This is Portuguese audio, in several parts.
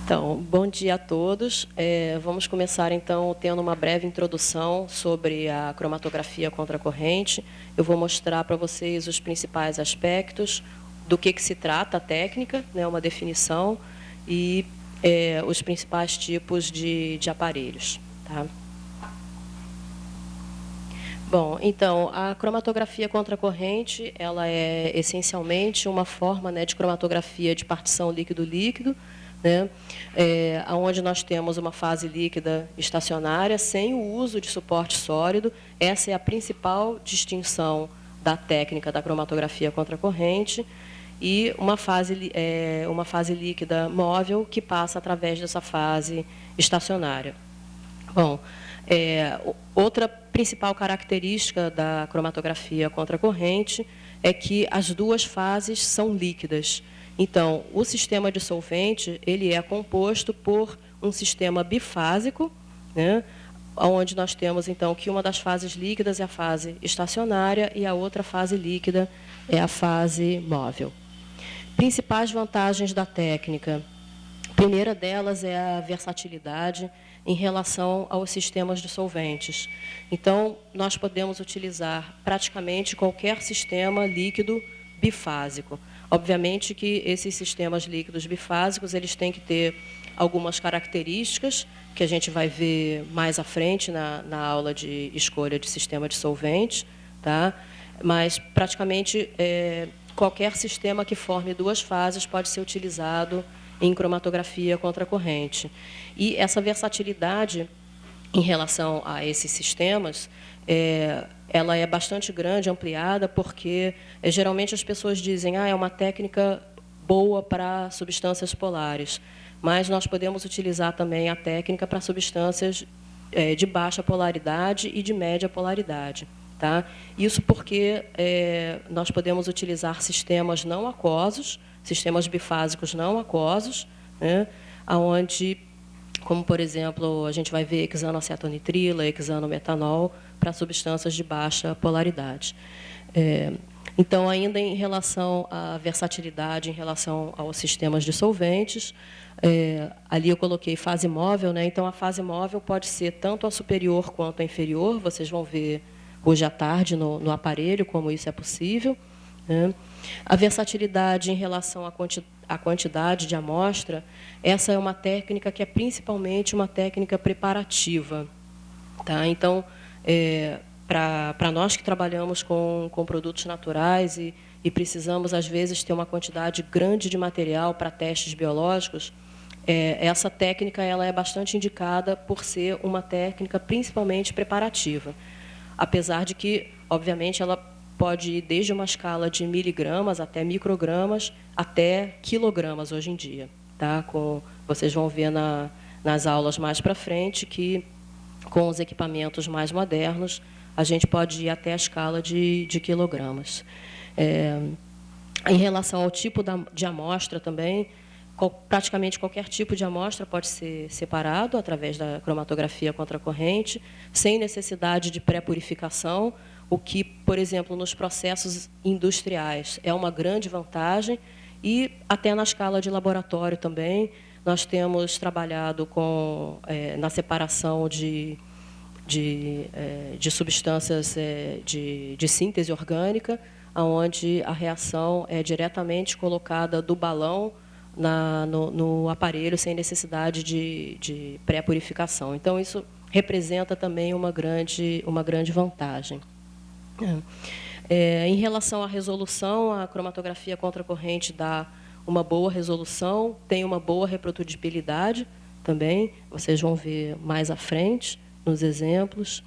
Então, bom dia a todos. Vamos começar, então, tendo uma breve introdução sobre a cromatografia contracorrente. Eu vou mostrar para vocês os principais aspectos, do que se trata a técnica, né, uma definição, e os principais tipos de aparelhos. Tá? Bom, então, a cromatografia contracorrente, ela é essencialmente uma forma, né, de cromatografia de partição líquido-líquido, né, onde nós temos uma fase líquida estacionária sem o uso de suporte sólido. Essa é a principal distinção da técnica da cromatografia contracorrente, e uma fase líquida móvel que passa através dessa fase estacionária. Bom, outra principal característica da cromatografia contracorrente é que as duas fases são líquidas. Então, o sistema de solvente ele é composto por um sistema bifásico, né, onde nós temos, então, que uma das fases líquidas é a fase estacionária e a outra fase líquida é a fase móvel. Principais vantagens da técnica. A primeira delas é a versatilidade em relação aos sistemas de solventes. Então, nós podemos utilizar praticamente qualquer sistema líquido bifásico. Obviamente que esses sistemas líquidos bifásicos eles têm que ter algumas características que a gente vai ver mais à frente na aula de escolha de sistema de solvente, tá? Mas praticamente qualquer sistema que forme duas fases pode ser utilizado em cromatografia contracorrente. E essa versatilidade em relação a esses sistemas, ela é bastante grande, ampliada, porque geralmente as pessoas dizem é uma técnica boa para substâncias polares, mas nós podemos utilizar também a técnica para substâncias de baixa polaridade e de média polaridade. Tá? Isso porque nós podemos utilizar sistemas não aquosos, sistemas bifásicos não aquosos, né, onde, como, por exemplo, a gente vai ver hexanoacetonitrila, hexanometanol, para substâncias de baixa polaridade. Então, ainda em relação à versatilidade, em relação aos sistemas de solventes, ali eu coloquei fase móvel, né? Então, a fase móvel pode ser tanto a superior quanto a inferior, vocês vão ver hoje à tarde no aparelho como isso é possível, né? A versatilidade em relação à quantidade de amostra, essa é uma técnica que é principalmente uma técnica preparativa. Tá? Então, para nós que trabalhamos com produtos naturais e precisamos, às vezes, ter uma quantidade grande de material para testes biológicos, essa técnica ela é bastante indicada por ser uma técnica principalmente preparativa. Apesar de que, obviamente, ela pode ir desde uma escala de miligramas até microgramas, até quilogramas hoje em dia. Tá? Vocês vão ver nas aulas mais para frente que, com os equipamentos mais modernos, a gente pode ir até a escala de quilogramas. Em relação ao tipo de amostra também, praticamente qualquer tipo de amostra pode ser separado através da cromatografia contracorrente, sem necessidade de pré-purificação, o que, por exemplo, nos processos industriais é uma grande vantagem, e até na escala de laboratório também, nós temos trabalhado na separação de substâncias de síntese orgânica, onde a reação é diretamente colocada do balão no aparelho, sem necessidade de pré-purificação. Então, isso representa também uma grande vantagem. Em relação à resolução, a cromatografia contracorrente dá uma boa resolução, tem uma boa reprodutibilidade também, vocês vão ver mais à frente nos exemplos.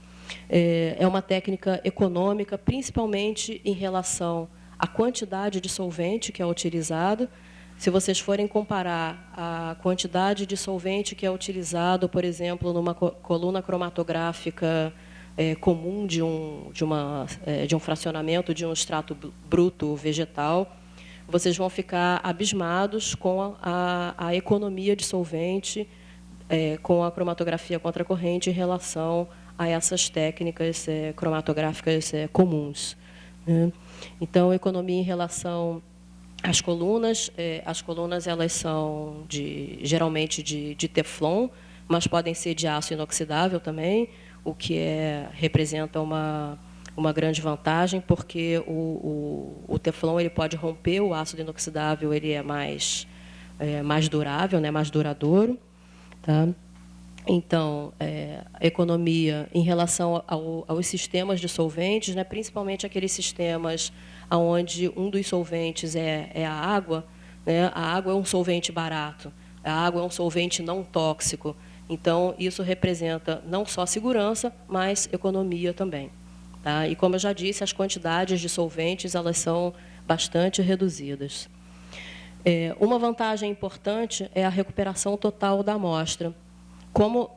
É uma técnica econômica, principalmente em relação à quantidade de solvente que é utilizado. Se vocês forem comparar a quantidade de solvente que é utilizado, por exemplo, numa coluna cromatográfica comum de um fracionamento de um extrato bruto vegetal, vocês vão ficar abismados com a economia de solvente com a cromatografia contracorrente em relação a essas técnicas cromatográficas comuns. Né? Então, economia em relação As colunas elas são geralmente de teflon, mas podem ser de aço inoxidável também, o que representa uma grande vantagem, porque o teflon ele pode romper, o aço inoxidável ele é mais durável, né, mais duradouro. Tá? Então, economia em relação aos sistemas de solventes, né, principalmente aqueles sistemas onde um dos solventes é a água, né, a água é um solvente barato, a água é um solvente não tóxico. Então, isso representa não só segurança, mas economia também. Tá? E, como eu já disse, as quantidades de solventes elas são bastante reduzidas. Uma vantagem importante é a recuperação total da amostra. Como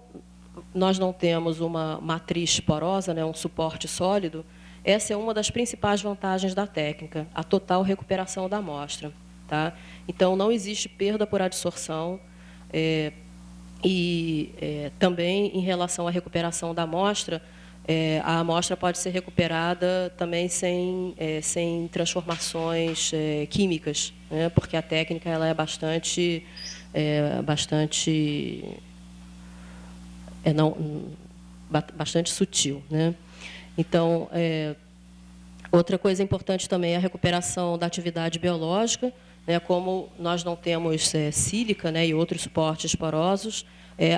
nós não temos uma matriz porosa, né, um suporte sólido, essa é uma das principais vantagens da técnica, a total recuperação da amostra. Tá? Então, não existe perda por adsorção também, em relação à recuperação da amostra, a amostra pode ser recuperada também sem transformações químicas, né, porque a técnica ela é bastante sutil, né? Então, outra coisa importante também é a recuperação da atividade biológica, né? Como nós não temos sílica, né, e outros suportes porosos,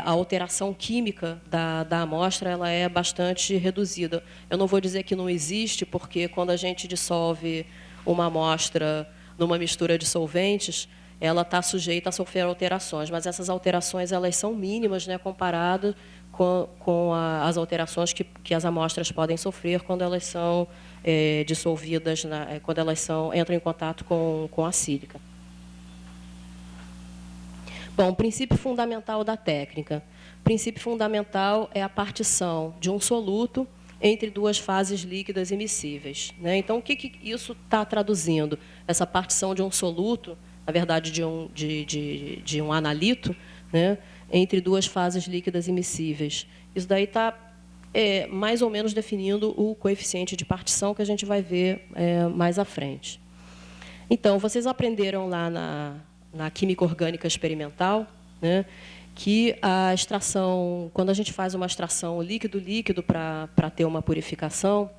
a alteração química da amostra ela é bastante reduzida. Eu não vou dizer que não existe, porque quando a gente dissolve uma amostra numa mistura de solventes, ela está sujeita a sofrer alterações, mas essas alterações elas são mínimas, né, comparadas com as alterações que as amostras podem sofrer quando elas são dissolvidas, quando elas entram em contato com a sílica. Bom, o princípio fundamental da técnica. O princípio fundamental é a partição de um soluto entre duas fases líquidas immiscíveis. Né? Então, o que isso está traduzindo? Essa partição de um soluto, na verdade, de um analito, né, entre duas fases líquidas immiscíveis. Isso daí está mais ou menos definindo o coeficiente de partição que a gente vai ver mais à frente. Então, vocês aprenderam lá na química orgânica experimental, né, que a extração, quando a gente faz uma extração líquido-líquido para ter uma purificação,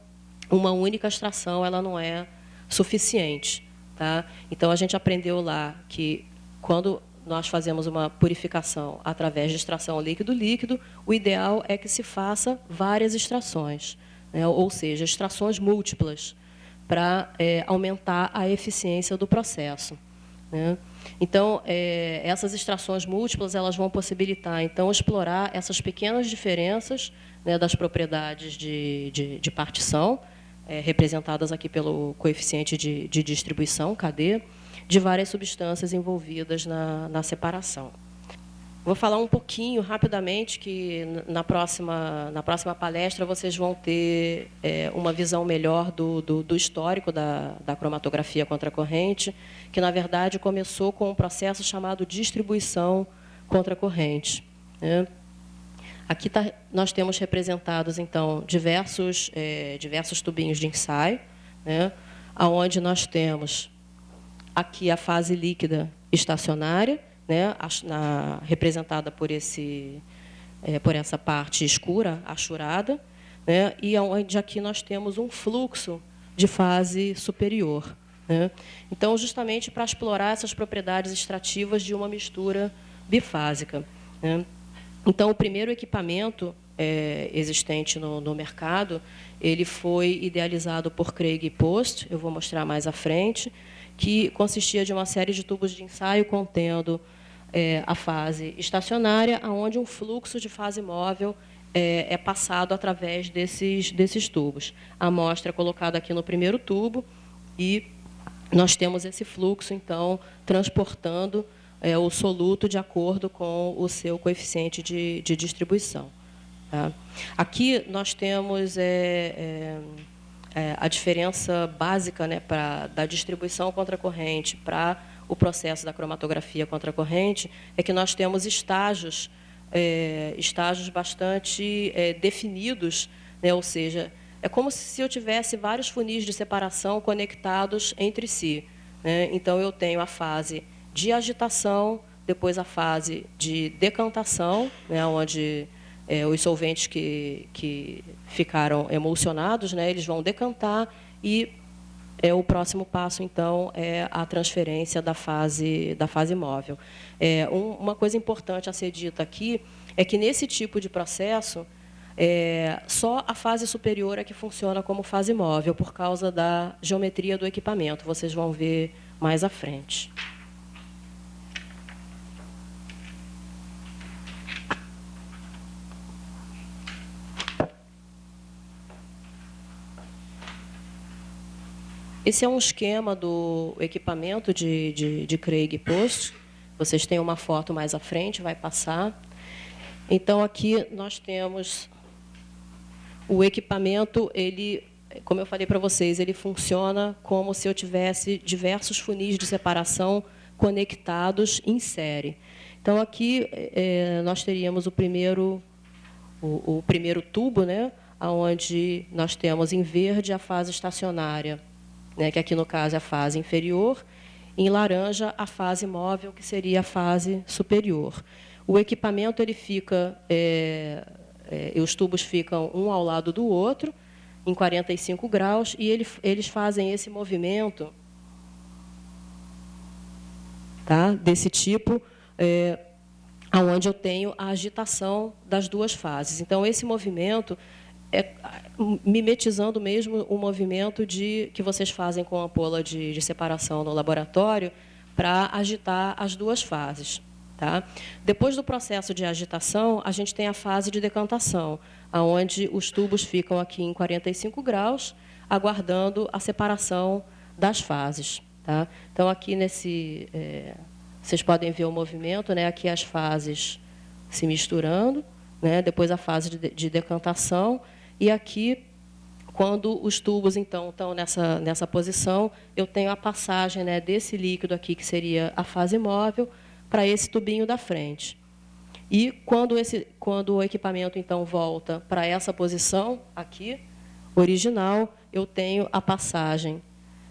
uma única extração ela não é suficiente. Tá? Então, a gente aprendeu lá que, quando nós fazemos uma purificação através de extração líquido-líquido, o ideal é que se faça várias extrações, né? Ou seja, extrações múltiplas, para aumentar a eficiência do processo. Né? Então, essas extrações múltiplas elas vão possibilitar, então, explorar essas pequenas diferenças, né, das propriedades de partição, representadas aqui pelo coeficiente de distribuição, KD, de várias substâncias envolvidas na separação. Vou falar um pouquinho, rapidamente, que na próxima palestra vocês vão ter uma visão melhor do histórico da cromatografia contracorrente, que, na verdade, começou com um processo chamado distribuição contracorrente. Né? Aqui nós temos representados, então, diversos tubinhos de ensaio, né, onde nós temos aqui a fase líquida estacionária, né, representada por essa parte escura, achurada, né, e onde aqui nós temos um fluxo de fase superior. Né? Então, justamente para explorar essas propriedades extrativas de uma mistura bifásica. Né? Então, o primeiro equipamento existente no mercado, ele foi idealizado por Craig e Post, eu vou mostrar mais à frente, que consistia de uma série de tubos de ensaio contendo a fase estacionária, onde um fluxo de fase móvel é passado através desses tubos. A amostra é colocada aqui no primeiro tubo e nós temos esse fluxo, então, transportando o soluto de acordo com o seu coeficiente de distribuição. Tá? Aqui nós temos a diferença básica, né, da distribuição contracorrente para o processo da cromatografia contracorrente, é que nós temos estágios bastante definidos, né, ou seja, é como se eu tivesse vários funis de separação conectados entre si. né? Então, eu tenho a fase de agitação, depois a fase de decantação, né, onde os solventes que ficaram emulsionados, né, eles vão decantar e o próximo passo, então, é a transferência da fase móvel. Uma coisa importante a ser dita aqui é que, nesse tipo de processo, só a fase superior é que funciona como fase móvel, por causa da geometria do equipamento. Vocês vão ver mais à frente. Esse é um esquema do equipamento de Craig Post. Vocês têm uma foto mais à frente, vai passar. Então, aqui nós temos o equipamento, ele, como eu falei para vocês, ele funciona como se eu tivesse diversos funis de separação conectados em série. Então, aqui nós teríamos o primeiro tubo, né, onde nós temos em verde a fase estacionária, né, que aqui, no caso, é a fase inferior, em laranja, a fase móvel, que seria a fase superior. O equipamento ele fica, os tubos ficam um ao lado do outro, em 45 graus, e eles fazem esse movimento, tá, desse tipo, onde eu tenho a agitação das duas fases. Então, esse movimento mimetizando mesmo o movimento que vocês fazem com a ampola de separação no laboratório para agitar as duas fases. Tá? Depois do processo de agitação, a gente tem a fase de decantação, onde os tubos ficam aqui em 45 graus, aguardando a separação das fases. Tá? Então, aqui vocês podem ver o movimento, né? Aqui as fases se misturando, né? Depois a fase de decantação, e aqui, quando os tubos então estão nessa posição, eu tenho a passagem, né, desse líquido aqui, que seria a fase móvel, para esse tubinho da frente. E quando o equipamento então volta para essa posição aqui, original, eu tenho a passagem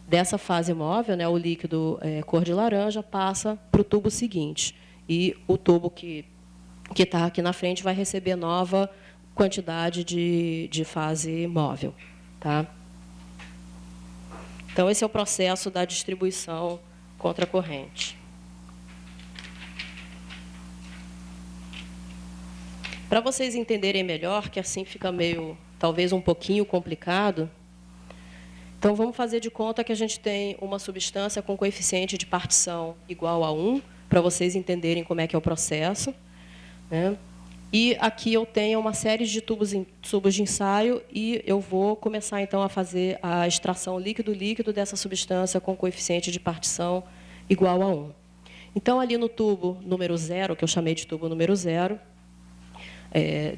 dessa fase móvel, né, o líquido cor de laranja, passa para o tubo seguinte. E o tubo que está aqui na frente vai receber nova quantidade de fase móvel. Tá? Então, esse é o processo da distribuição contracorrente. Para vocês entenderem melhor, que assim fica meio, talvez um pouquinho complicado, então vamos fazer de conta que a gente tem uma substância com coeficiente de partição igual a 1, para vocês entenderem como é que é o processo, né? E aqui eu tenho uma série de tubos de ensaio e eu vou começar, então, a fazer a extração líquido-líquido dessa substância com coeficiente de partição igual a 1. Então, ali no tubo número 0, que eu chamei de tubo número 0,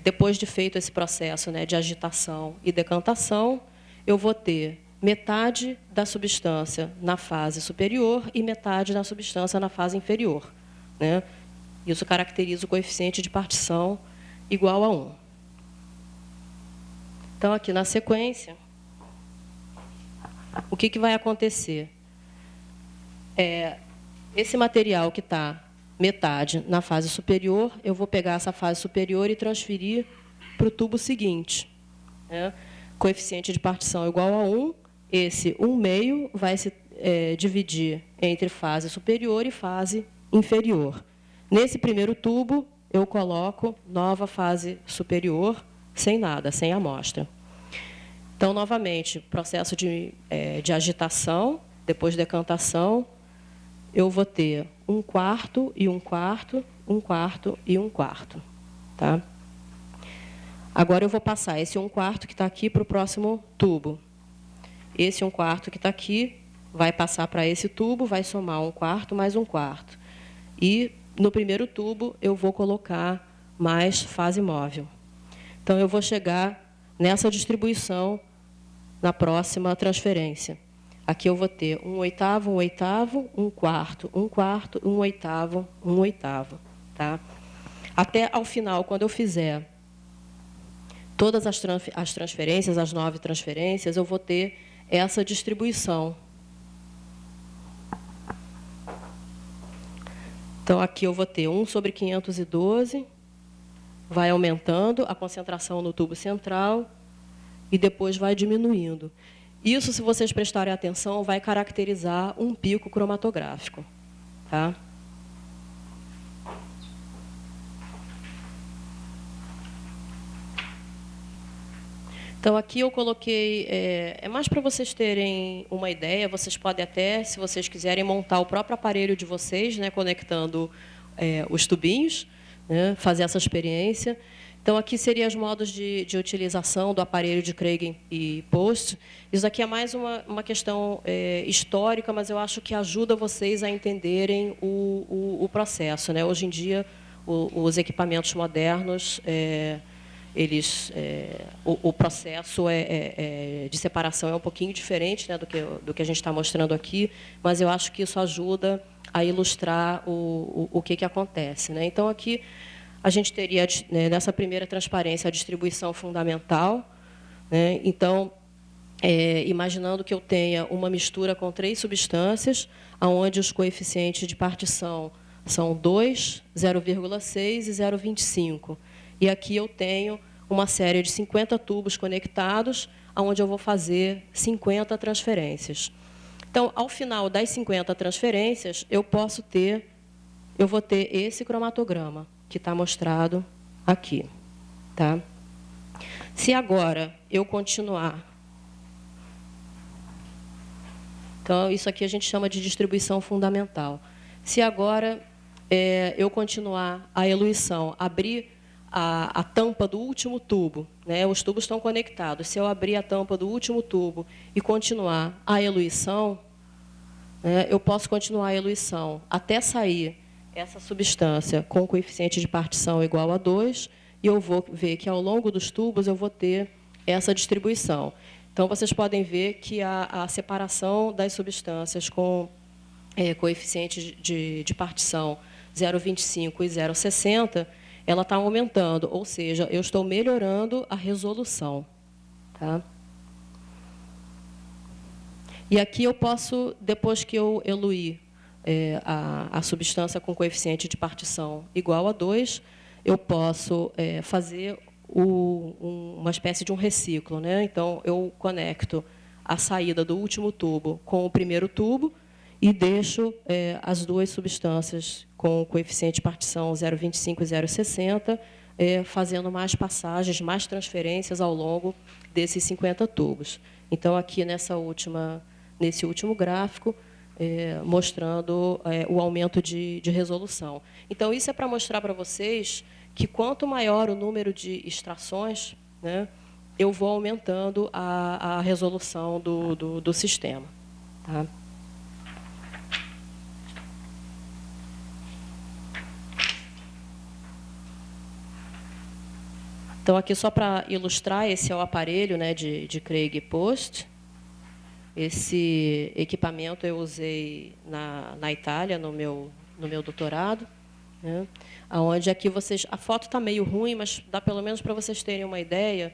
depois de feito esse processo, né, de agitação e decantação, eu vou ter metade da substância na fase superior e metade da substância na fase inferior, né? Isso caracteriza o coeficiente de partição igual a 1. Então, aqui na sequência, o que vai acontecer? Esse material que está metade na fase superior, eu vou pegar essa fase superior e transferir para o tubo seguinte, né? Coeficiente de partição igual a 1, esse 1/2 vai se dividir entre fase superior e fase inferior. Nesse primeiro tubo, eu coloco nova fase superior, sem nada, sem amostra. Então, novamente, processo de agitação, depois de decantação, eu vou ter 1/4 e 1/4, 1/4 e 1/4. Tá? Agora, eu vou passar esse 1/4 que está aqui para o próximo tubo. Esse 1/4 que está aqui vai passar para esse tubo, vai somar 1/4 mais 1/4. E no primeiro tubo, eu vou colocar mais fase móvel. Então, eu vou chegar nessa distribuição na próxima transferência. Aqui eu vou ter 1/8, 1/8, 1/4, 1/4, 1/8, 1/8. Tá? Até ao final, quando eu fizer todas as transferências, as 9 transferências, eu vou ter essa distribuição. Então, aqui eu vou ter 1/512, vai aumentando a concentração no tubo central e depois vai diminuindo. Isso, se vocês prestarem atenção, vai caracterizar um pico cromatográfico. Tá? Então, aqui eu coloquei, é mais para vocês terem uma ideia, vocês podem até, se vocês quiserem, montar o próprio aparelho de vocês, né, conectando os tubinhos, né, fazer essa experiência. Então, aqui seriam os modos de utilização do aparelho de Craig e Post. Isso aqui é mais uma questão histórica, mas eu acho que ajuda vocês a entenderem o processo. Né? Hoje em dia, os equipamentos modernos, o processo de separação é um pouquinho diferente, né, do que a gente está mostrando aqui, mas eu acho que isso ajuda a ilustrar o que acontece. Né? Então, aqui a gente teria, né, nessa primeira transparência, a distribuição fundamental. Né? Então, imaginando que eu tenha uma mistura com 3 substâncias, onde os coeficientes de partição são 2, 0,6 e 0,25. E aqui eu tenho uma série de 50 tubos conectados, onde eu vou fazer 50 transferências. Então, ao final das 50 transferências, eu vou ter esse cromatograma, que está mostrado aqui. Tá? Se agora eu continuar... Então, isso aqui a gente chama de distribuição fundamental. Se agora eu continuar a eluição, abrir a tampa do último tubo, né? Os tubos estão conectados. Se eu abrir a tampa do último tubo e continuar a eluição, né, eu posso continuar a eluição até sair essa substância com coeficiente de partição igual a 2, e eu vou ver que, ao longo dos tubos, eu vou ter essa distribuição. Então, vocês podem ver que a separação das substâncias com coeficiente de partição 0,25 e 0,60, ela está aumentando, ou seja, eu estou melhorando a resolução. Tá? E aqui eu posso, depois que eu eluir a substância com coeficiente de partição igual a 2, eu posso fazer uma espécie de um reciclo. Né? Então, eu conecto a saída do último tubo com o primeiro tubo e deixo as 2 substâncias com coeficiente de partição 0,25 e 0,60, fazendo mais passagens, mais transferências ao longo desses 50 tubos. Então, aqui nesse último gráfico, mostrando o aumento de resolução. Então, isso é para mostrar para vocês que, quanto maior o número de extrações, né, eu vou aumentando a resolução do sistema. Tá? Então, aqui, só para ilustrar, esse é o aparelho, né, de Craig Post. Esse equipamento eu usei na Itália, no meu doutorado. Né, onde aqui a foto está meio ruim, mas dá pelo menos para vocês terem uma ideia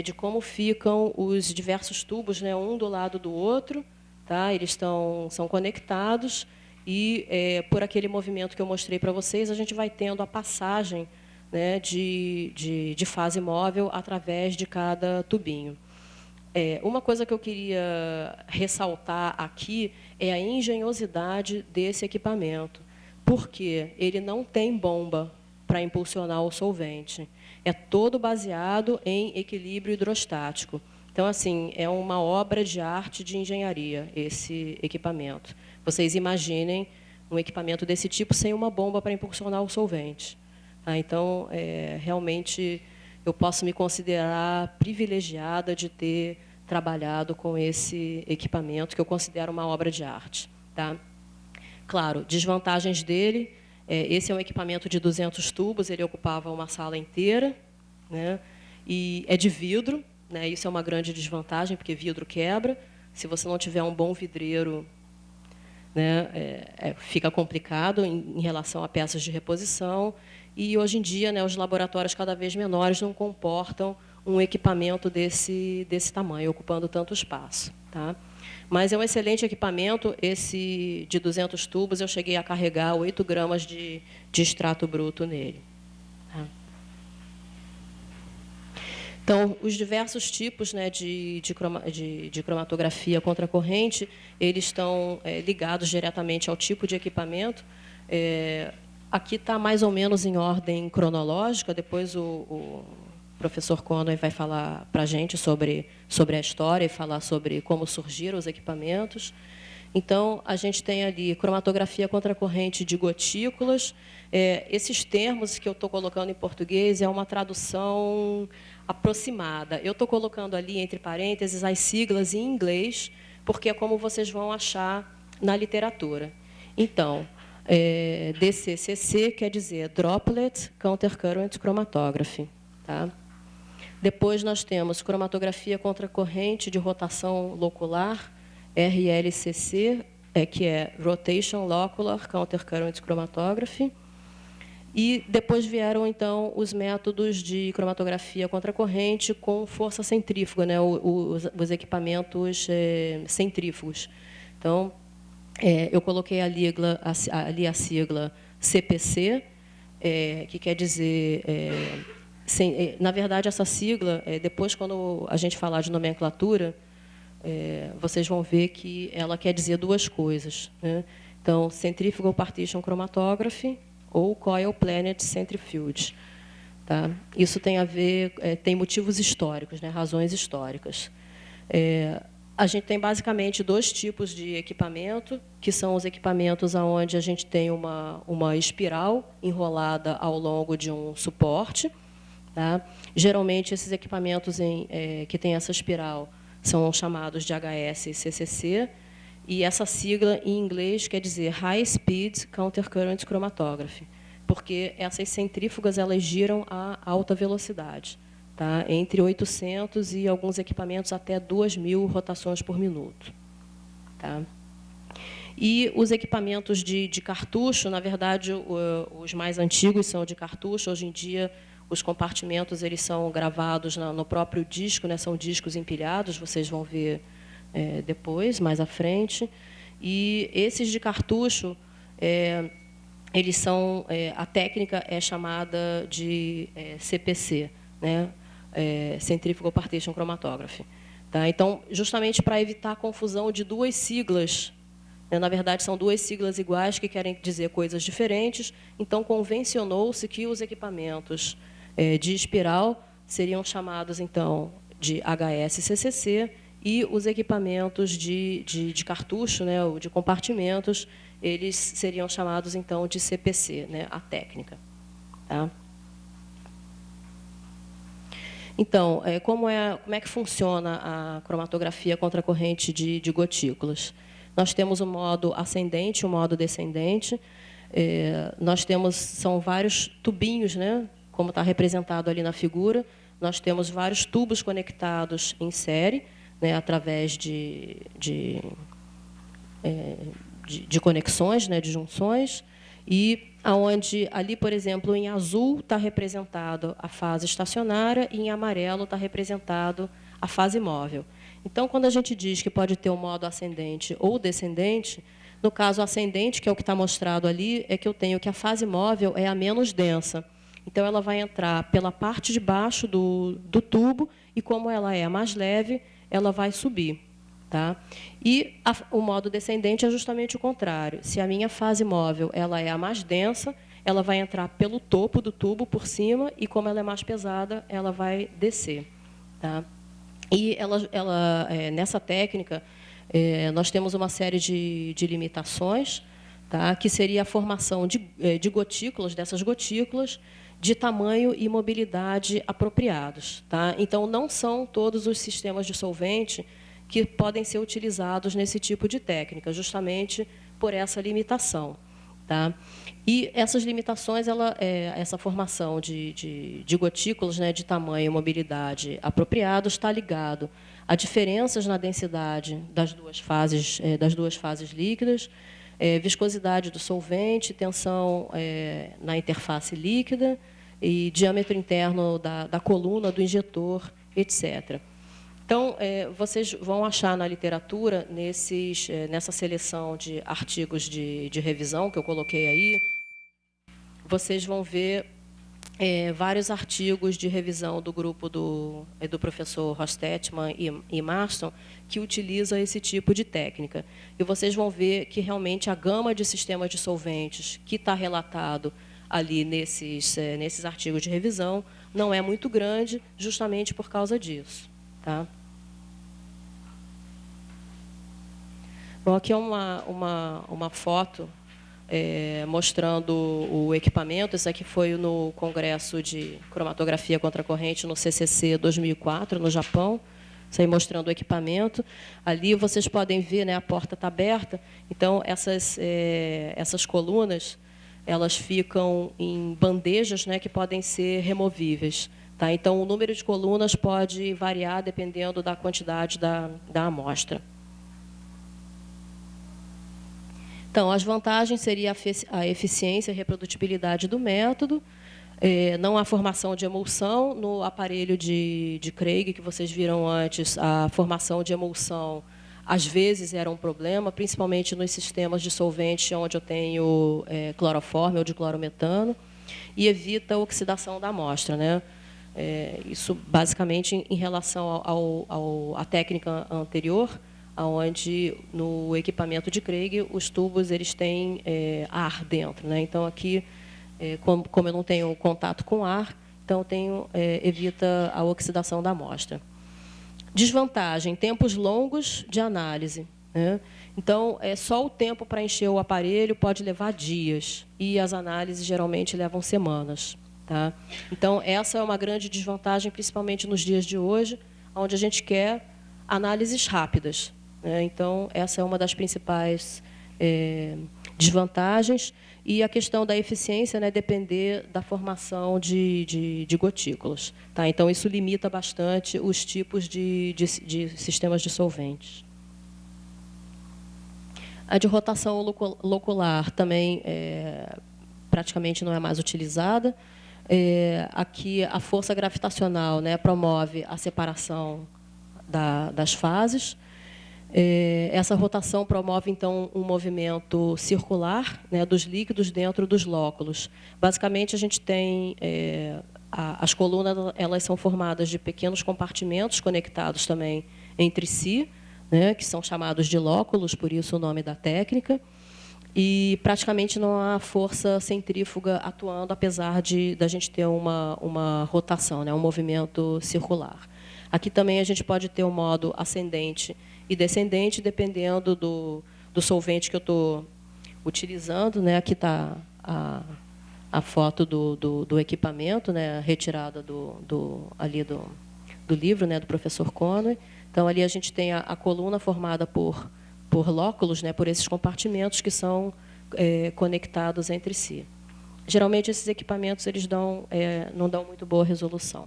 de como ficam os diversos tubos, né, um do lado do outro. Tá? Eles são conectados e, por aquele movimento que eu mostrei para vocês, a gente vai tendo a passagem, né, de fase móvel através de cada tubinho. Uma coisa que eu queria ressaltar aqui é a engenhosidade desse equipamento, porque ele não tem bomba para impulsionar o solvente. É todo baseado em equilíbrio hidrostático. Então, assim, é uma obra de arte de engenharia, esse equipamento. Vocês imaginem um equipamento desse tipo sem uma bomba para impulsionar o solvente. Então, realmente, eu posso me considerar privilegiada de ter trabalhado com esse equipamento, que eu considero uma obra de arte. Tá? Claro, desvantagens dele, esse é um equipamento de 200 tubos, ele ocupava uma sala inteira, né? E é de vidro, né? Isso é uma grande desvantagem, porque vidro quebra. Se você não tiver um bom vidreiro, né, fica complicado em relação a peças de reposição. E, hoje em dia, né, os laboratórios cada vez menores não comportam um equipamento desse tamanho, ocupando tanto espaço. Tá? Mas é um excelente equipamento. Esse de 200 tubos, eu cheguei a carregar 8 gramas de extrato bruto nele. Tá? Então, os diversos tipos, né, de cromatografia contracorrente, eles estão ligados diretamente ao tipo de equipamento. Aqui está mais ou menos em ordem cronológica. Depois o professor Conway vai falar para a gente sobre a história e falar sobre como surgiram os equipamentos. Então, a gente tem ali cromatografia contracorrente de gotículas. Esses termos que eu estou colocando em português é uma tradução aproximada. Eu estou colocando ali, entre parênteses, as siglas em inglês, porque é como vocês vão achar na literatura. Então, DCCC quer dizer Droplet Countercurrent Chromatography. Tá? Depois, nós temos cromatografia contracorrente de rotação locular, RLCC, que é Rotation Locular Countercurrent Chromatography. E depois vieram, então, os métodos de cromatografia contracorrente com força centrífuga, né, os equipamentos centrífugos. Então, eu coloquei ali a sigla CPC, que quer dizer... na verdade, essa sigla, depois, quando a gente falar de nomenclatura, vocês vão ver que ela quer dizer duas coisas. Né? Então, Centrifugal Partition Chromatography ou Coil Planet Centrifuge. Tá? Isso tem a ver, tem motivos históricos, né? Razões históricas. A gente tem basicamente dois tipos de equipamento, que são os equipamentos onde a gente tem uma espiral enrolada ao longo de um suporte. Tá? Geralmente, esses equipamentos que têm essa espiral são chamados de HS e CCC, e essa sigla, em inglês, quer dizer High Speed Countercurrent Chromatography, porque essas centrífugas elas giram a alta velocidade, tá? Entre 800 e alguns equipamentos até 2.000 rotações por minuto. Tá? E os equipamentos de cartucho, na verdade, os mais antigos são de cartucho. Hoje em dia, os compartimentos eles são gravados no próprio disco, né? São discos empilhados, vocês vão ver depois, mais à frente. E esses de cartucho, eles são, a técnica é chamada de CPC, né? Centrifugal Partition Chromatography. Tá? Então, justamente para evitar a confusão de duas siglas, né? Na verdade, são duas siglas iguais que querem dizer coisas diferentes, então convencionou-se que os equipamentos de espiral seriam chamados, então, de HS-CCC, e os equipamentos de cartucho, né, ou de compartimentos, eles seriam chamados, então, de CPC, né, a técnica. Tá? Então, como é que funciona a cromatografia contracorrente de gotículas? Nós temos o modo ascendente e o modo descendente. São vários tubinhos, né, como está representado ali na figura. Nós temos vários tubos conectados em série, né, através de conexões, né, de junções, e aonde ali, por exemplo, em azul está representado a fase estacionária e em amarelo está representado a fase móvel. Então, quando a gente diz que pode ter um modo ascendente ou descendente, no caso ascendente, que é o que está mostrado ali, é que eu tenho que a fase móvel é a menos densa. Então, ela vai entrar pela parte de baixo do tubo e, como ela é a mais leve, ela vai subir. Tá? E o modo descendente é justamente o contrário. Se a minha fase móvel ela é a mais densa, ela vai entrar pelo topo do tubo, por cima, e, como ela é mais pesada, ela vai descer. Tá? E nessa técnica, nós temos uma série de limitações, tá? Que seria a formação de gotículas, dessas gotículas, de tamanho e mobilidade apropriados. Tá? Então, não são todos os sistemas de solvente que podem ser utilizados nesse tipo de técnica, justamente por essa limitação. Tá? E essas limitações, essa formação de gotículas, né, de tamanho e mobilidade apropriados, está ligado a diferenças na densidade das duas fases líquidas, viscosidade do solvente, tensão na interface líquida e diâmetro interno da coluna do injetor, etc. Então, vocês vão achar na literatura, nessa seleção de artigos de revisão que eu coloquei aí, vocês vão ver vários artigos de revisão do grupo do professor Rostetman e Marston, que utiliza esse tipo de técnica. E vocês vão ver que, realmente, a gama de sistemas de solventes que está relatado ali nesses artigos de revisão não é muito grande, justamente por causa disso. Tá? Bom, aqui é uma foto mostrando o equipamento. Isso aqui foi no Congresso de Cromatografia contra Corrente, no CCC 2004, no Japão. Isso aí mostrando o equipamento. Ali vocês podem ver, né, a porta está aberta. Então, essas colunas, elas ficam em bandejas, né, que podem ser removíveis. Tá? Então, o número de colunas pode variar dependendo da quantidade da amostra. Então, as vantagens seriam a eficiência e reprodutibilidade do método, não há formação de emulsão. No aparelho de Craig, que vocês viram antes, a formação de emulsão, às vezes, era um problema, principalmente nos sistemas de solvente, onde eu tenho cloroforme ou diclorometano, e evita a oxidação da amostra, né? Isso, basicamente, em relação à técnica anterior, onde, no equipamento de Craig, os tubos eles têm ar dentro, né? Então, aqui, como eu não tenho contato com ar, então evita a oxidação da amostra. Desvantagem: tempos longos de análise, né? Então, só o tempo para encher o aparelho pode levar dias, e as análises geralmente levam semanas. Tá? Então, essa é uma grande desvantagem, principalmente nos dias de hoje, onde a gente quer análises rápidas. Então, essa é uma das principais desvantagens. E a questão da eficiência, né, depender da formação de gotículas. Tá? Então, isso limita bastante os tipos de sistemas de solventes. A de rotação locular também praticamente não é mais utilizada. Aqui, a força gravitacional, né, promove a separação das fases. Essa rotação promove, então, um movimento circular, né, dos líquidos dentro dos lóculos. Basicamente, a gente tem as colunas, elas são formadas de pequenos compartimentos conectados também entre si, né, que são chamados de lóculos, por isso o nome da técnica. E praticamente não há força centrífuga atuando, apesar da gente ter uma rotação, né, um movimento circular. Aqui também a gente pode ter um modo ascendente e descendente, dependendo do solvente que eu estou utilizando, né? Aqui está a foto do equipamento, né, retirada do livro, né, do professor Conway. Então, ali a gente tem a coluna formada por lóculos, né, por esses compartimentos que são conectados entre si. Geralmente, esses equipamentos eles não dão muito boa resolução.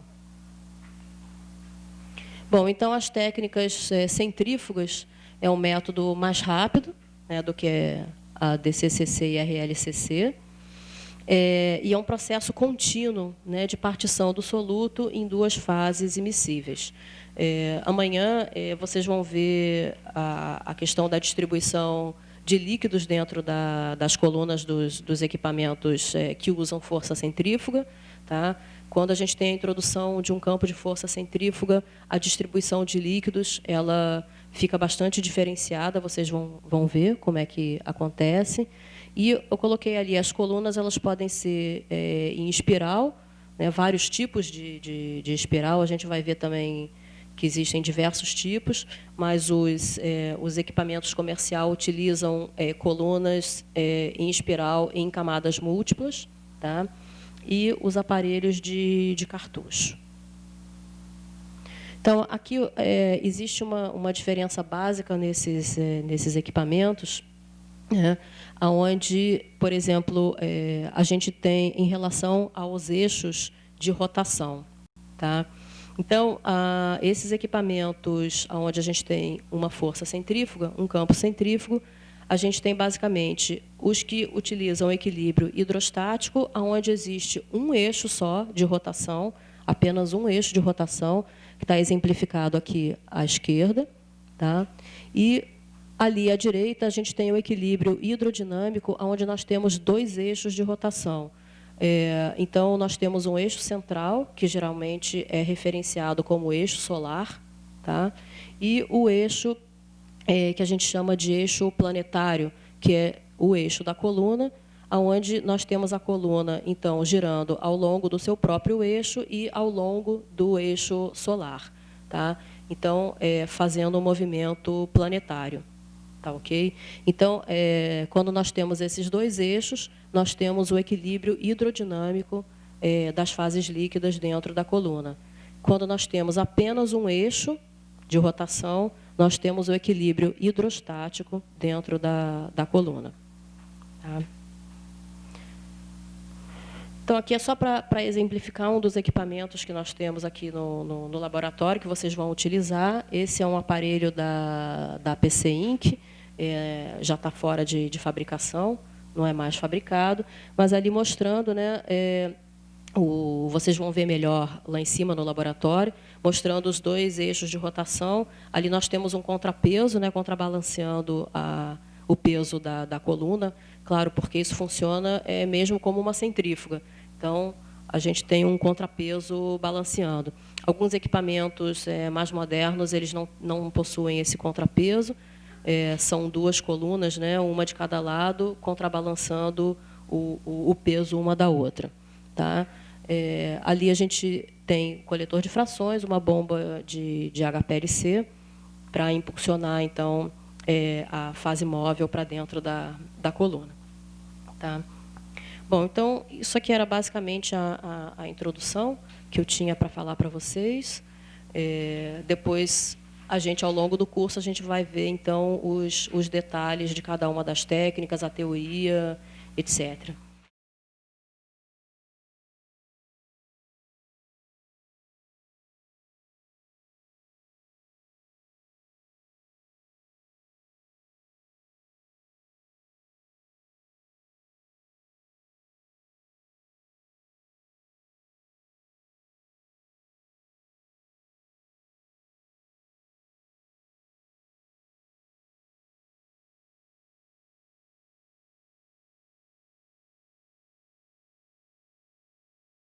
Bom, então, as técnicas centrífugas é um método mais rápido, né, do que a DCCC e a RLCC, e é um processo contínuo, né, de partição do soluto em duas fases immiscíveis. Amanhã, vocês vão ver a questão da distribuição de líquidos dentro das colunas dos equipamentos que usam força centrífuga. Tá? Quando a gente tem a introdução de um campo de força centrífuga, a distribuição de líquidos ela fica bastante diferenciada, vocês vão ver como é que acontece. E eu coloquei ali, as colunas elas podem ser em espiral, né, vários tipos de espiral, a gente vai ver também que existem diversos tipos, mas os equipamentos comerciais utilizam colunas em espiral em camadas múltiplas, tá? E os aparelhos de cartucho. Então, aqui existe uma diferença básica nesses equipamentos, né, onde, por exemplo, a gente tem em relação aos eixos de rotação. Tá? Então, esses equipamentos onde a gente tem uma força centrífuga, um campo centrífugo, a gente tem, basicamente, os que utilizam equilíbrio hidrostático, onde existe um eixo só de rotação, apenas um eixo de rotação, que está exemplificado aqui à esquerda. Tá? E ali à direita, a gente tem o equilíbrio hidrodinâmico, onde nós temos 2 eixos de rotação. Então, nós temos um eixo central, que geralmente é referenciado como eixo solar, tá? E o eixo que a gente chama de eixo planetário, que é o eixo da coluna, onde nós temos a coluna, então, girando ao longo do seu próprio eixo e ao longo do eixo solar. Tá? Então, fazendo um movimento planetário. Tá, ok? Então, quando nós temos esses 2 eixos, nós temos o equilíbrio hidrodinâmico das fases líquidas dentro da coluna. Quando nós temos apenas um eixo de rotação, nós temos o equilíbrio hidrostático dentro da coluna. Tá? Então, aqui é só para exemplificar um dos equipamentos que nós temos aqui no laboratório, que vocês vão utilizar. Esse é um aparelho da PC Inc., já está fora de fabricação, não é mais fabricado, mas ali mostrando, né, vocês vão ver melhor lá em cima no laboratório, mostrando os 2 eixos de rotação. Ali nós temos um contrapeso, né, contrabalanceando o peso da coluna, claro, porque isso funciona mesmo como uma centrífuga. Então, a gente tem um contrapeso balanceando. Alguns equipamentos mais modernos, eles não possuem esse contrapeso, são 2 colunas, né, uma de cada lado, contrabalançando o peso uma da outra. Tá? Ali a gente tem coletor de frações, uma bomba de HPLC, para impulsionar, então, a fase móvel para dentro da coluna. Tá? Bom, então, isso aqui era basicamente a introdução que eu tinha para falar para vocês. Depois, ao longo do curso, a gente vai ver, então, os detalhes de cada uma das técnicas, a teoria, etc.